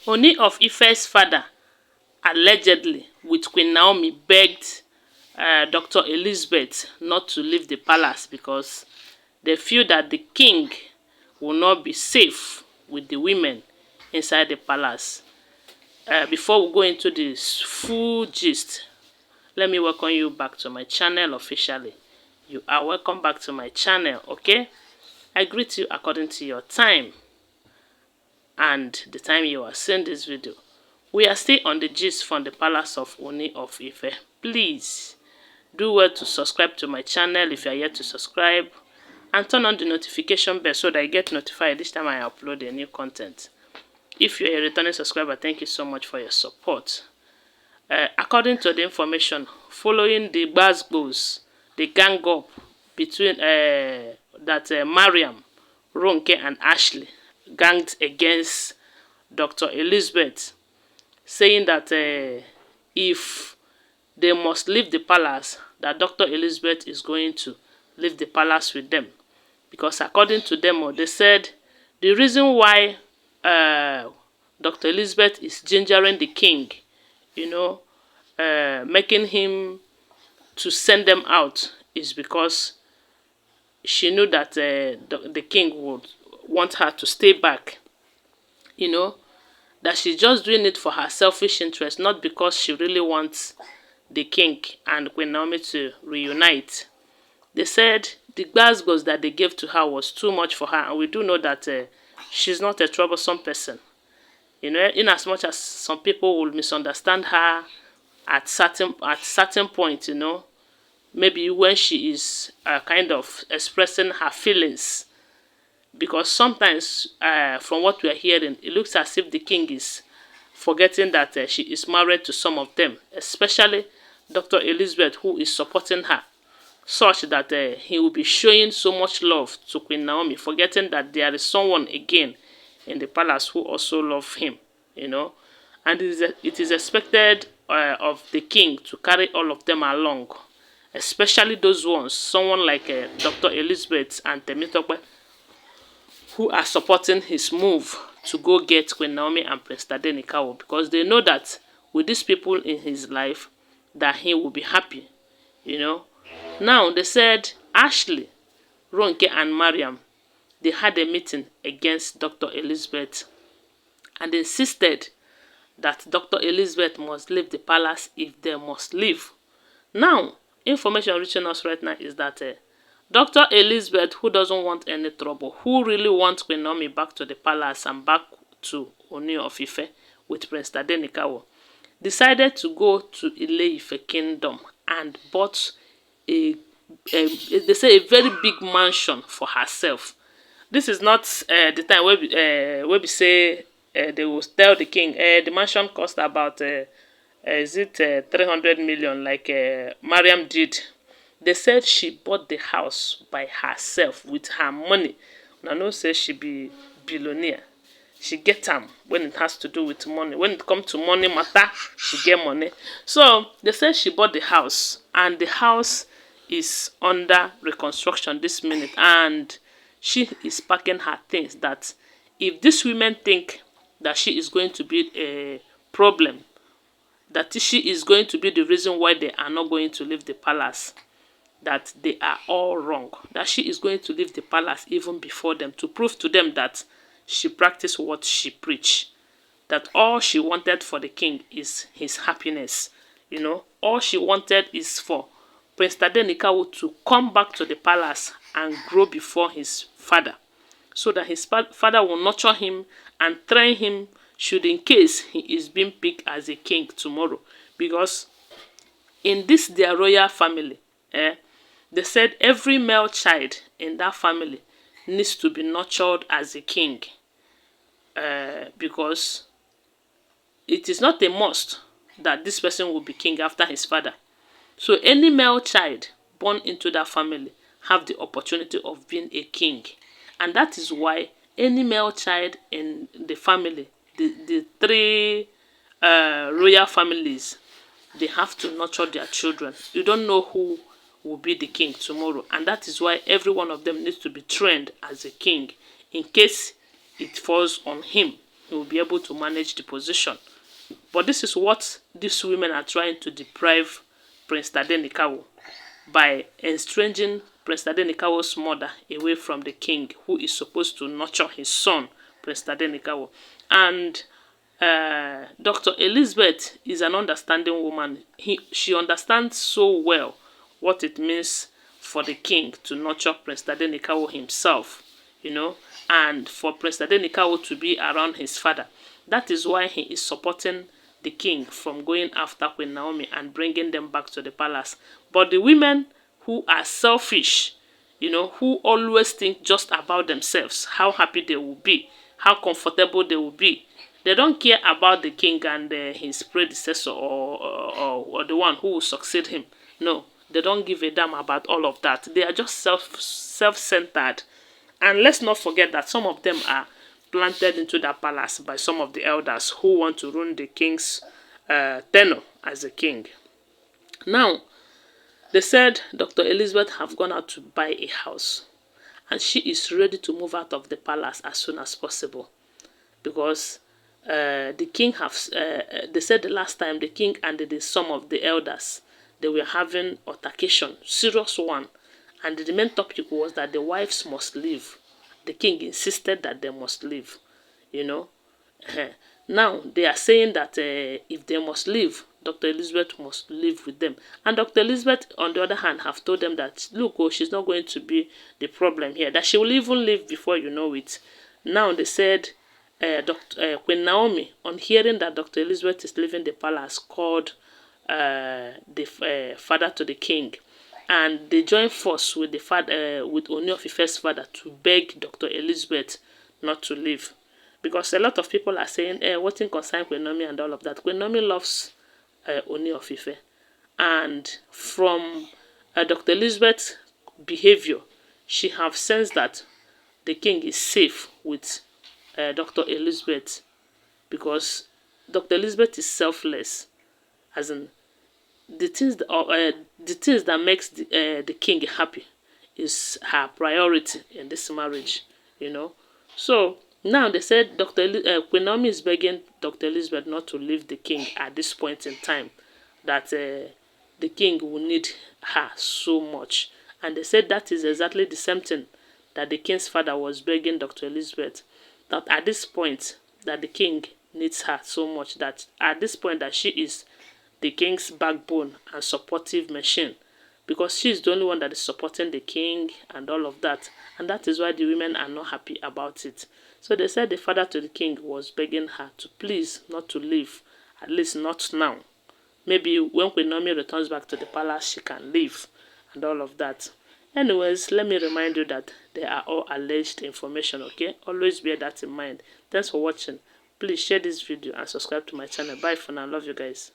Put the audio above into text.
Ooni of Ife's father, allegedly, with Queen Naomi, begged Dr. Elizabeth not to leave the palace because they feel that the king will not be safe with the women inside the palace. Before we go into this full gist, let me welcome you back to my channel officially. You are welcome back to my channel, okay? I greet you according to your time and the time you are seeing this video. We are still on the gist from the palace of Ooni of Ife. Please do well to subscribe to my channel if you are yet to subscribe, and turn on the notification bell so that you get notified each time I upload a new content. If you are a returning subscriber, thank you so much for your support. According to the information, following the gbas, the gang up between Mariam, Ronke and Ashley ganged against Dr. Elizabeth, saying that if they must leave the palace, that Dr. Elizabeth is going to leave the palace with them. Because according to them, they said the reason why Dr. Elizabeth is gingering the king, making him to send them out, is because she knew that the king would want her to stay back. That she's just doing it for her selfish interest, not because she really wants the king and Queen Naomi to reunite. They said the gbas that they gave to her was too much for her, and we do know that she's not a troublesome person. In as much as some people will misunderstand her at certain point, maybe when she is kind of expressing her feelings. Because sometimes, from what we are hearing, it looks as if the king is forgetting that she is married to some of them, especially Dr. Elizabeth, who is supporting her, such that he will be showing so much love to Queen Naomi, forgetting that there is someone again in the palace who also loves him, And it is expected of the king to carry all of them along, especially those ones, someone like Dr. Elizabeth and Temitope, who are supporting his move to go get Queen Naomi and Prince Tadenikawo, because they know that with these people in his life, that he will be happy, Now, they said Ashley, Ronke, and Mariam, they had a meeting against Dr. Elizabeth and insisted that Dr. Elizabeth must leave the palace if they must leave. Now, information reaching us right now is that Dr. Elizabeth, who doesn't want any trouble, who really wants Queen Naomi back to the palace and back to Ooni of Ife with Prince Tadenikawo, decided to go to Ile-Ife kingdom and bought they say a very big mansion for herself. This is not the time where we say they will tell the king the mansion cost about is it 300 million like Mariam did. They said she bought the house by herself with her money. Now, no say she be billionaire. She get them when it has to do with money. When it comes to money matter, she get money. So they said she bought the house, and the house is under reconstruction this minute, and she is packing her things. That if these women think that she is going to be a problem, that she is going to be the reason why they are not going to leave the palace, that they are all wrong. That she is going to leave the palace even before them, to prove to them that she practiced what she preached. That all she wanted for the king is his happiness. All she wanted is for Prince Tadenikawo to come back to the palace and grow before his father, so that his father will nurture him and train him should in case he is being picked as a king tomorrow. Because in this their royal family, they said every male child in that family needs to be nurtured as a king. Because it is not a must that this person will be king after his father. So any male child born into that family have the opportunity of being a king. And that is why any male child in the family, the three royal families, they have to nurture their children. You don't know who will be the king tomorrow. And that is why every one of them needs to be trained as a king in case it falls on him. he will be able to manage the position. But this is what these women are trying to deprive Prince Tadenikawo by estranging Prince Tadenikawo's mother away from the king, who is supposed to nurture his son, Prince Tadenikawo. And Dr. Elizabeth is an understanding woman. She understands so well what it means for the king to nurture Prince Tadenikawo himself, you know, and for Prince Tadenikawo to be around his father. That is why he is supporting the king from going after Queen Naomi and bringing them back to the palace. But the women who are selfish, you know, who always think just about themselves, how happy they will be, how comfortable they will be. They don't care about the king and his predecessor or the one who will succeed him. No, they don't give a damn about all of that. They are just self-centered. And let's not forget that some of them are planted into that palace by some of the elders who want to ruin the king's tenure as a king. Now, they said Dr. Elizabeth have gone out to buy a house, and she is ready to move out of the palace as soon as possible, because the king they said the last time the king and some of the elders, they were having altercation, serious one, and the main topic was that the wives must leave. The king insisted that they must leave, you know. Now they are saying that if they must leave, Dr. Elizabeth must live with them. And Dr. Elizabeth, on the other hand, have told them that, look, oh, she's not going to be the problem here, that she will even leave before you know it. Now they said Queen Naomi, on hearing that Dr. Elizabeth is leaving the palace, called the father to the king, and they joined force with the father, with Ooni of Ife's father, to beg Dr. Elizabeth not to leave, because a lot of people are saying, what in concern Queen Naomi and all of that. Queen Naomi loves Ooni of Ife, and from Dr. Elizabeth's behavior, she have sensed that the king is safe with Dr. Elizabeth, because Dr. Elizabeth is selfless, as in the things that makes the king happy is her priority in this marriage, you know. So now they said Queen Naomi is begging Dr. Elizabeth not to leave the king at this point in time, that the king will need her so much. And they said that is exactly the same thing that the king's father was begging Dr. Elizabeth, that at this point that the king needs her so much, that at this point that she is the king's backbone and supportive machine, because she's the only one that is supporting the king and all of that. And that is why the women are not happy about it. So they said the father to the king was begging her to please not to leave, at least not now. Maybe when Queen Naomi returns back to the palace, she can leave and all of that. Anyways, let me remind you that they are all alleged information, okay? Always bear that in mind. Thanks for watching. Please share this video and subscribe to my channel. Bye for now. Love you guys.